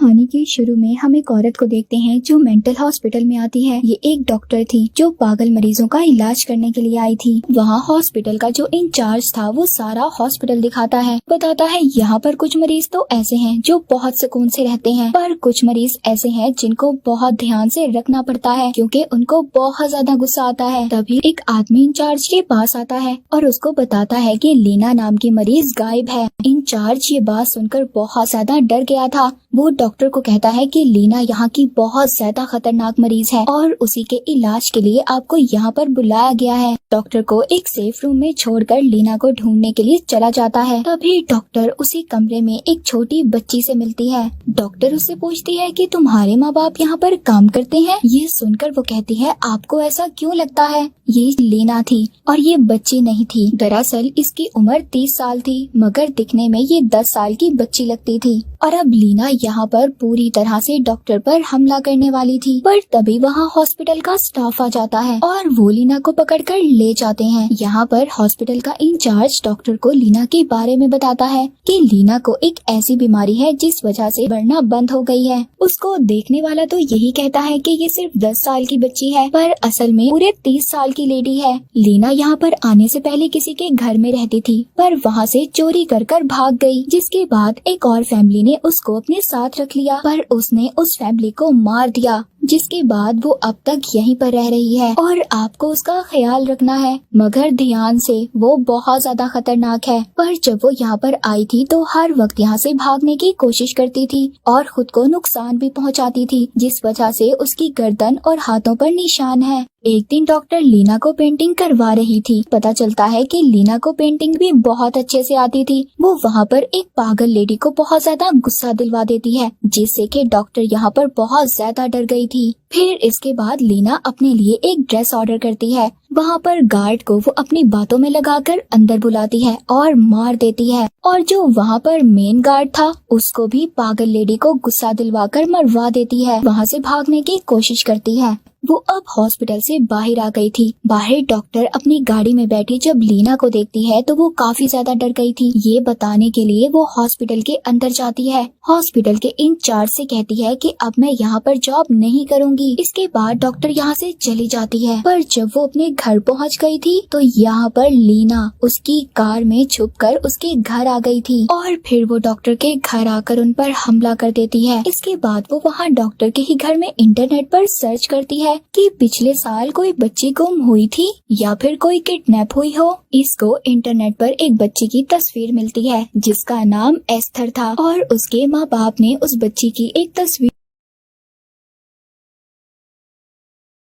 कहानी के शुरू में हम एक औरत को देखते हैं जो मेंटल हॉस्पिटल में आती है। ये एक डॉक्टर थी जो पागल मरीजों का इलाज करने के लिए आई थी। वहाँ हॉस्पिटल का जो इंचार्ज था वो सारा हॉस्पिटल दिखाता है, बताता है यहाँ पर कुछ मरीज तो ऐसे हैं जो बहुत सुकून से रहते हैं, पर कुछ मरीज ऐसे हैं जिनको बहुत ध्यान से रखना पड़ता है क्योंकि उनको बहुत ज्यादा गुस्सा आता है। तभी एक आदमी इंचार्ज के पास आता है और उसको बताता है कि लीना नाम की मरीज गायब है। इंचार्ज ये बात सुनकर बहुत ज्यादा डर गया था। वो डॉक्टर को कहता है कि लीना यहाँ की बहुत ज्यादा खतरनाक मरीज है और उसी के इलाज के लिए आपको यहाँ पर बुलाया गया है। डॉक्टर को एक सेफ रूम में छोड़कर लीना को ढूंढने के लिए चला जाता है। तभी डॉक्टर उसी कमरे में एक छोटी बच्ची से मिलती है। डॉक्टर उससे पूछती है कि तुम्हारे माँ बाप यहाँ पर काम करते हैं। ये सुनकर वो कहती है आपको ऐसा क्यों लगता है? ये लीना थी और ये बच्ची नहीं थी। दरअसल इसकी उम्र 30 साल थी मगर दिखने में ये 10 साल की बच्ची लगती थी। और अब लीना यहाँ पर पूरी तरह से डॉक्टर पर हमला करने वाली थी, पर तभी वहाँ हॉस्पिटल का स्टाफ आ जाता है और वो लीना को पकड़कर ले जाते हैं। यहाँ पर हॉस्पिटल का इंचार्ज डॉक्टर को लीना के बारे में बताता है कि लीना को एक ऐसी बीमारी है जिस वजह से बढ़ना बंद हो गई है। उसको देखने वाला तो यही कहता है कि ये सिर्फ 10 साल की बच्ची है, पर असल में पूरे 30 साल की लेडी है। लीना यहाँ पर आने से पहले किसी के घर में रहती थी, पर वहाँ से चोरी कर भाग गई, जिसके बाद एक और फैमिली ने उसको अपने साथ रख लिया, पर उसने उस फैमिली को मार दिया, जिसके बाद वो अब तक यहीं पर रह रही है और आपको उसका ख्याल रखना है, मगर ध्यान से, वो बहुत ज्यादा खतरनाक है। पर जब वो यहाँ पर आई थी तो हर वक्त यहाँ से भागने की कोशिश करती थी और खुद को नुकसान भी पहुँचाती थी, जिस वजह से उसकी गर्दन और हाथों पर निशान है। एक दिन डॉक्टर लीना को पेंटिंग करवा रही थी। पता चलता है कि लीना को पेंटिंग भी बहुत अच्छे से आती थी। वो वहाँ पर एक पागल लेडी को बहुत ज्यादा गुस्सा दिलवा देती है, जिससे कि डॉक्टर यहाँ पर बहुत ज्यादा डर गई थी। फिर इसके बाद लीना अपने लिए एक ड्रेस ऑर्डर करती है। वहाँ पर गार्ड को वो अपनी बातों में लगाकर अंदर बुलाती है और मार देती है, और जो वहाँ पर मेन गार्ड था उसको भी पागल लेडी को गुस्सा दिलवाकर मरवा देती है। वहाँ से भागने की कोशिश करती है। वो अब हॉस्पिटल से बाहर आ गई थी। बाहर डॉक्टर अपनी गाड़ी में बैठी जब लीना को देखती है तो वो काफी ज्यादा डर गई थी। ये बताने के लिए वो हॉस्पिटल के अंदर जाती है। हॉस्पिटल के इंचार्ज से कहती है कि अब मैं यहाँ पर जॉब नहीं करूँगी। इसके बाद डॉक्टर यहाँ से चली जाती है। पर जब वो अपने घर पहुँच गई थी तो यहाँ पर लीना उसकी कार में छुपकर उसके घर आ गई थी और फिर वो डॉक्टर के घर आकर उन पर हमला कर देती है। इसके बाद वो वहाँ डॉक्टर के ही घर में इंटरनेट पर सर्च करती है कि पिछले साल कोई बच्ची गुम हुई थी या फिर कोई किडनैप हुई हो। इसको इंटरनेट पर एक बच्ची की तस्वीर मिलती है जिसका नाम एस्थर था और उसके माँ बाप ने उस बच्ची की एक तस्वीर